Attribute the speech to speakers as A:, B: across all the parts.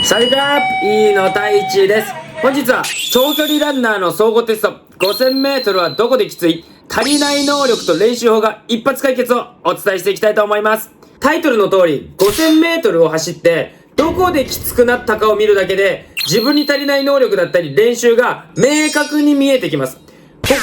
A: サリカープ E の太一です。本日は長距離ランナーの総合テスト 5000m はどこできつい？足りない能力と練習法が一発解決をお伝えしていきたいと思います。タイトルの通り 5000m を走ってどこできつくなったかを見るだけで自分に足りない能力だったり練習が明確に見えてきます。こ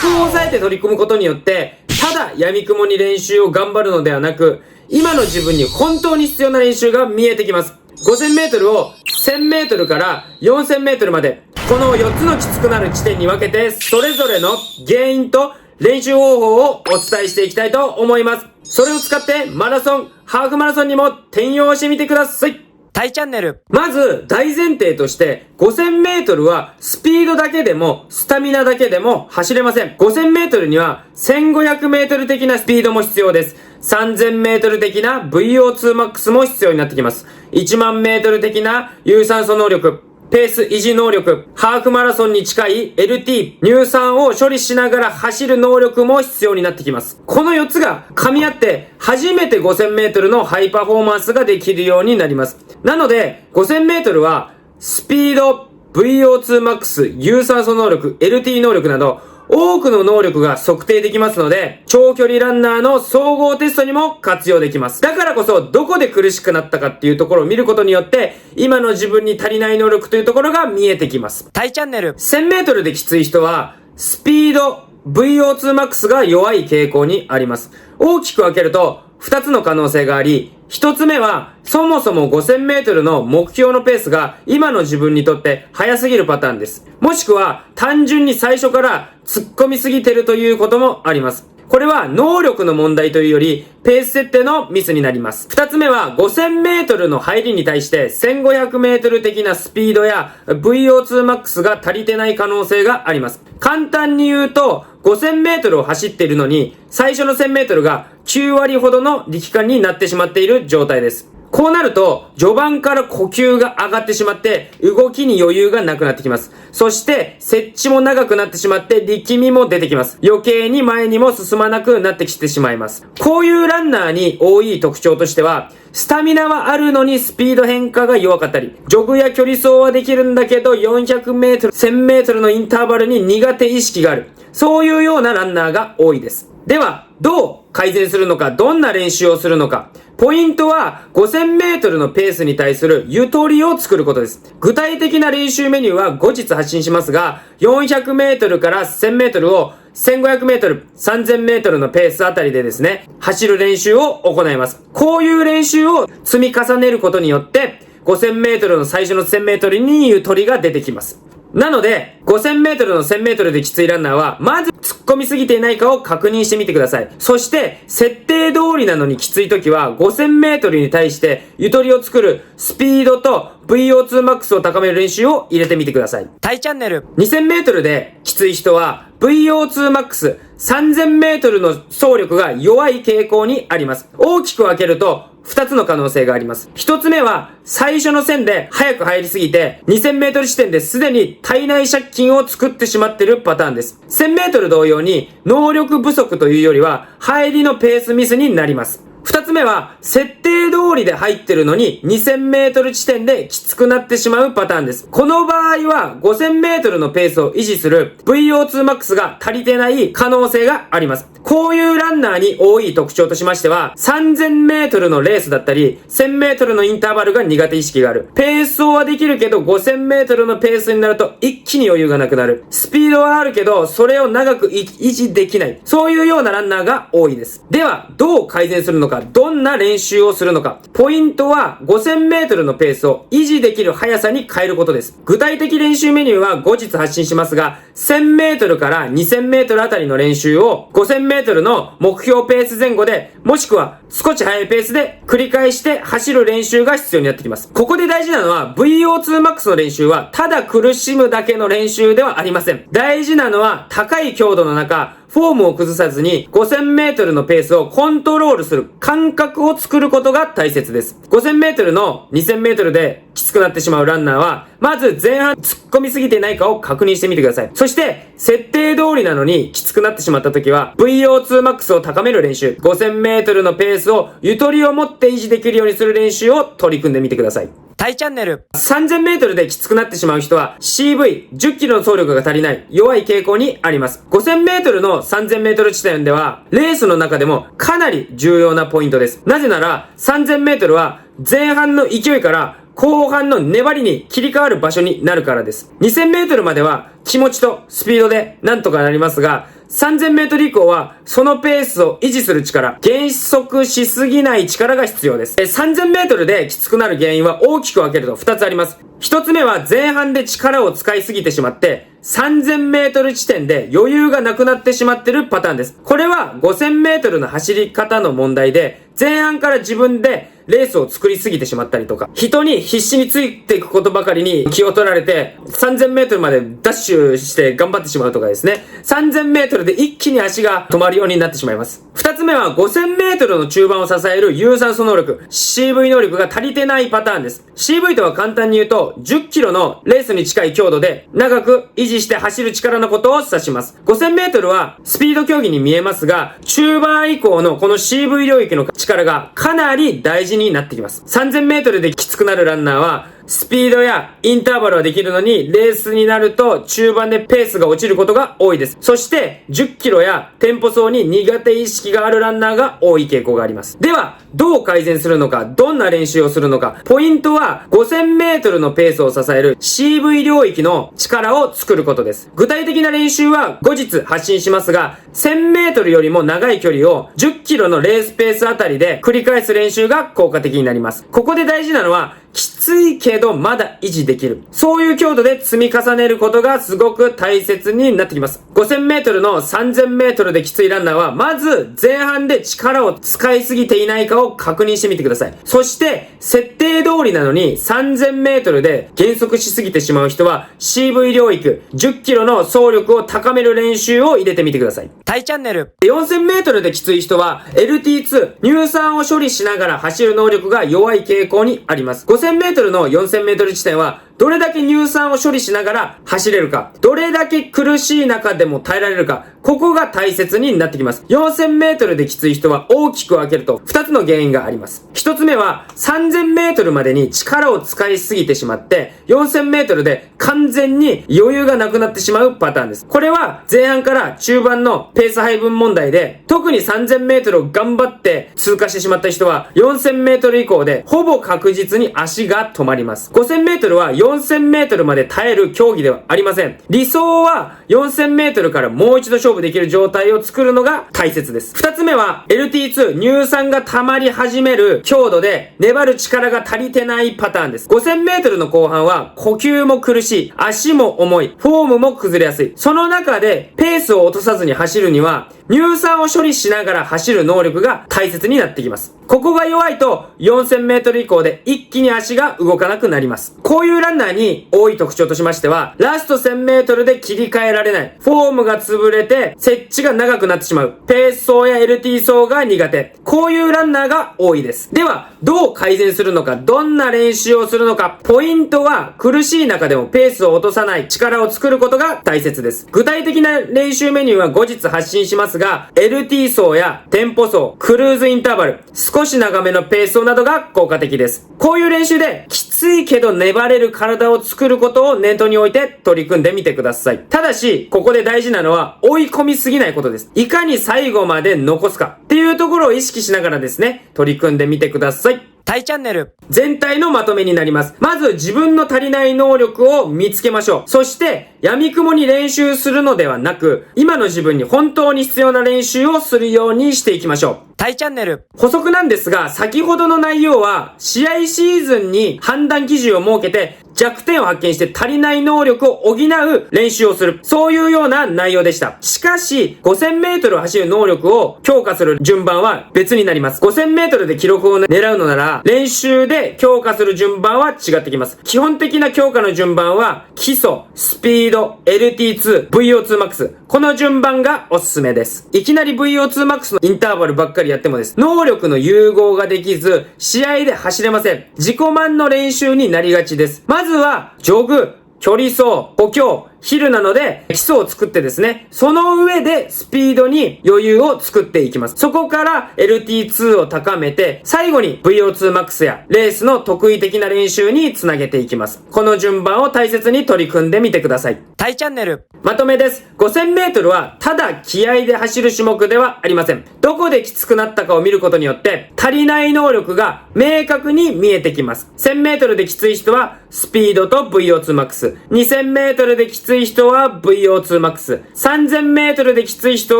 A: こを押さえて取り組むことによってただ闇雲に練習を頑張るのではなく今の自分に本当に必要な練習が見えてきます。5000m を 1000m から 4000m までこの4つのきつくなる地点に分けてそれぞれの原因と練習方法をお伝えしていきたいと思います。それを使ってマラソン、ハーフマラソンにも転用してみてください。
B: タイチャンネル。
A: まず大前提として 5000m はスピードだけでもスタミナだけでも走れません。5000m には 1500m 的なスピードも必要です。3000m 的な VO2max も必要になってきます。10000m 的な有酸素能力、ペース維持能力、ハーフマラソンに近い LT、乳酸を処理しながら走る能力も必要になってきます。この4つが噛み合って初めて 5000m のハイパフォーマンスができるようになります。なので 5000m はスピード、VO2max、有酸素能力、LT 能力など多くの能力が測定できますので、長距離ランナーの総合テストにも活用できます。だからこそ、どこで苦しくなったかっていうところを見ることによって、今の自分に足りない能力というところが見えてきます。
B: タイチャンネル。
A: 1000m できつい人は、スピード、VO2max が弱い傾向にあります。大きく分けると、2つの可能性があり、1つ目は、そもそも 5000m の目標のペースが今の自分にとって速すぎるパターンです。もしくは、単純に最初から突っ込みすぎてるということもあります。これは能力の問題というより、ペース設定のミスになります。2つ目は、5000m の入りに対して 1500m 的なスピードや VO2max が足りてない可能性があります。簡単に言うと、5000m を走っているのに、最初の 1000m が9割ほどの力感になってしまっている状態です。こうなると、序盤から呼吸が上がってしまって、動きに余裕がなくなってきます。そして、接地も長くなってしまって、力みも出てきます。余計に前にも進まなくなってきてしまいます。こういうランナーに多い特徴としては、スタミナはあるのにスピード変化が弱かったり、ジョグや距離走はできるんだけど、400m、1000m のインターバルに苦手意識がある。そういうようなランナーが多いです。では、どう改善するのか、どんな練習をするのか。ポイントは 5000m のペースに対するゆとりを作ることです。具体的な練習メニューは後日発信しますが、400m から 1000m を 1500m、3000m のペースあたりでですね、走る練習を行います。こういう練習を積み重ねることによって、5000m の最初の 1000m にゆとりが出てきます。なので、5000m の 1000m できついランナーは、まず突っ込みすぎていないかを確認してみてください。そして、設定通りなのにきつい時は、5000m に対してゆとりを作るスピードと VO2max を高める練習を入れてみてください。
B: タイチャンネル。
A: 2000m できつい人は、VO2max、3000m の走力が弱い傾向にあります。大きく分けると、2つの可能性があります。1つ目は、最初の線で早く入りすぎて、2000m 地点ですでに体内借金を作ってしまっているパターンです。1000m 同様に、能力不足というよりは、入りのペースミスになります。2つ目は、設定通りで入ってるのに 2000m 地点できつくなってしまうパターンです。この場合は 5000m のペースを維持する VO2max が足りてない可能性があります。こういうランナーに多い特徴としましては、3000m のレースだったり、1000m のインターバルが苦手意識がある。ペース走はできるけど 5000m のペースになると一気に余裕がなくなる。スピードはあるけど、それを長く維持できない。そういうようなランナーが多いです。では、どう改善するのか、どんな練習をするのか。ポイントは 5000m のペースを維持できる速さに変えることです。具体的練習メニューは後日発信しますが、1000m から 2000m あたりの練習を 5000m の目標ペース前後で、もしくは少し速いペースで繰り返して走る練習が必要になってきます。ここで大事なのは VO2max の練習はただ苦しむだけの練習ではありません。大事なのは高い強度の中、フォームを崩さずに 5000m のペースをコントロールする感覚を作ることが大切です。5000m の 2000m できつくなってしまうランナーは、まず前半突っ込みすぎていないかを確認してみてください。そして、設定通りなのにきつくなってしまった時は、VO2max を高める練習、5000m のペースをゆとりを持って維持できるようにする練習を取り組んでみてください。
B: タイチャンネル。
A: 3000メートルできつくなってしまう人は CV、10キロの走力が足りない弱い傾向にあります。5000メートルの3000メートル地点では、レースの中でもかなり重要なポイントです。なぜなら、3000メートルは前半の勢いから後半の粘りに切り替わる場所になるからです。2000メートルまでは気持ちとスピードでなんとかなりますが、3000メートル以降はそのペースを維持する力、減速しすぎない力が必要です。3000メートルできつくなる原因は大きく分けると2つあります。1つ目は前半で力を使いすぎてしまって、3000メートル地点で余裕がなくなってしまってるパターンです。これは5000メートルの走り方の問題で、前半から自分でレースを作りすぎてしまったりとか、人に必死についていくことばかりに気を取られて、3000メートルまでダッシュして頑張ってしまうとかですね。3000メートルで一気に足が止まるようになってしまいます。2つ目は5000メートルの中盤を支える有酸素能力、CV 能力が足りてないパターンです。CV とは簡単に言うと、10キロのレースに近い強度で長く維持して走る力のことを指します。5000メートルはスピード競技に見えますが、中盤以降のこの CV 領域の力がかなり大事になってきます。3000メートルできつくなるランナーは、スピードやインターバルはできるのに、レースになると中盤でペースが落ちることが多いです。そして、10キロやテンポ走に苦手意識があるランナーが多い傾向があります。では、どう改善するのか、どんな練習をするのか、ポイントは5000メートルのペースを支える CV 領域の力を作ることです。具体的な練習は後日発信しますが、1000メートルよりも長い距離を10キロのレースペースあたりで繰り返す練習が効果的になります。ここで大事なのは、きついけどまだ維持できる。そういう強度で積み重ねることがすごく大切になってきます。5000メートルの3000メートルできついランナーは、まず前半で力を使いすぎていないかを確認してみてください。そして、設定通りなのに3000メートルで減速しすぎてしまう人は CV 領域10キロの走力を高める練習を入れてみてください。
B: タイチャンネル。
A: 4000メートルできつい人は LT2 乳酸を処理しながら走る能力が弱い傾向にあります。5000メートルの4000メートル地点はどれだけ乳酸を処理しながら走れるか、どれだけ苦しい中でも耐えられるか、ここが大切になってきます。4000メートルできつい人は大きく分けると2つの原因があります。1つ目は3000メートルまでに力を使いすぎてしまって、4000メートルで完全に余裕がなくなってしまうパターンです。これは前半から中盤のペース配分問題で、特に3000メートルを頑張って通過してしまった人は4000メートル以降でほぼ確実に足が止まります。5000メートルは4000メートルまで耐える競技ではありません。理想は4000メートルからもう一度勝負できる状態を作るのが大切です。2つ目は LT2 乳酸が溜まり始める強度で粘る力が足りてないパターンです。5000メートルの後半は呼吸も苦しい、足も重い、フォームも崩れやすい。その中でペースを落とさずに走るには乳酸を処理しながら走る能力が大切になってきます。ここが弱いと4000メートル以降で一気に足が動かなくなります。こういうランナーに多い特徴としましては、ラスト1000メートルで切り替えられない、フォームが潰れて接地が長くなってしまう、ペース走や LT 走が苦手、こういうランナーが多いです。では、どう改善するのか、どんな練習をするのか、ポイントは苦しい中でもペースを落とさない力を作ることが大切です。具体的な練習メニューは後日発信しますが、LT 走やテンポ走、クルーズインターバル、少し長めのペース走などが効果的です。こういう練習できついけど粘れる体を作ることを念頭に置いて取り組んでみてください。ただし、ここで大事なのは追い込みすぎないことです。いかに最後まで残すかっていうところを意識しながらですね、取り組んでみてください。
B: タイチャンネル。
A: 全体のまとめになります。まず自分の足りない能力を見つけましょう。そして闇雲に練習するのではなく、今の自分に本当に必要な練習をするようにしていきましょう。
B: タイチャンネル。
A: 補足なんですが、先ほどの内容は試合シーズンに判断基準を設けて弱点を発見して足りない能力を補う練習をする。そういうような内容でした。しかし、5000メートル走る能力を強化する順番は別になります。5000メートルで記録を狙うのなら、練習で強化する順番は違ってきます。基本的な強化の順番は、基礎、スピード、LT2、VO2max。この順番がおすすめです。いきなり VO2max のインターバルばっかりやってもです。能力の融合ができず、試合で走れません。自己満の練習になりがちです。まずは、ジョグ、距離走、補強、ヒルなので基礎を作ってですね、その上でスピードに余裕を作っていきます。そこから LT2 を高めて、最後に VO2max やレースの得意的な練習につなげていきます。この順番を大切に取り組んでみてください。
B: タイチャンネル。
A: まとめです。5000メートルはただ気合で走る種目ではありません。どこできつくなったかを見ることによって足りない能力が明確に見えてきます。1000メートルできつい人はスピードと VO2max。2000メートルできつい人は VO2max。3000メートルできつい人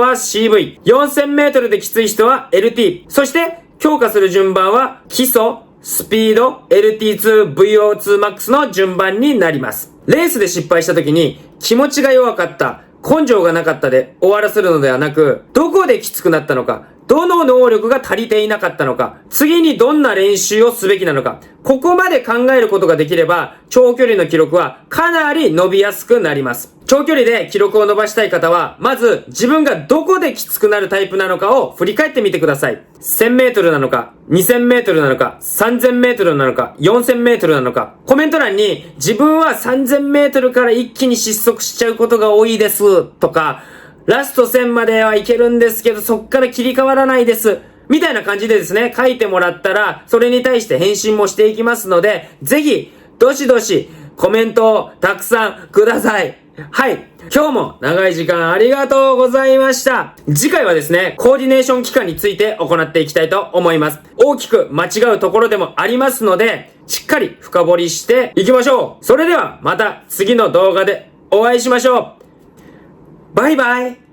A: は CV。4000メートルできつい人は LT。そして強化する順番は基礎、スピード、LT2、VO2max の順番になります。レースで失敗した時に気持ちが弱かった、根性がなかったで終わらせるのではなく、どこできつくなったのか、どの能力が足りていなかったのか、次にどんな練習をすべきなのか、ここまで考えることができれば、長距離の記録はかなり伸びやすくなります。長距離で記録を伸ばしたい方は、まず自分がどこできつくなるタイプなのかを振り返ってみてください。1000メートルなのか、2000メートルなのか、3000メートルなのか、4000メートルなのか、コメント欄に自分は3000メートルから一気に失速しちゃうことが多いですとか、ラスト1000まではいけるんですけど、そっから切り替わらないです。みたいな感じでですね、書いてもらったら、それに対して返信もしていきますので、ぜひ、どしどし、コメントをたくさんください。はい。今日も長い時間ありがとうございました。次回はですね、コーディネーション期間について行っていきたいと思います。大きく間違うところでもありますので、しっかり深掘りしていきましょう。それではまた次の動画でお会いしましょう。バイバイ。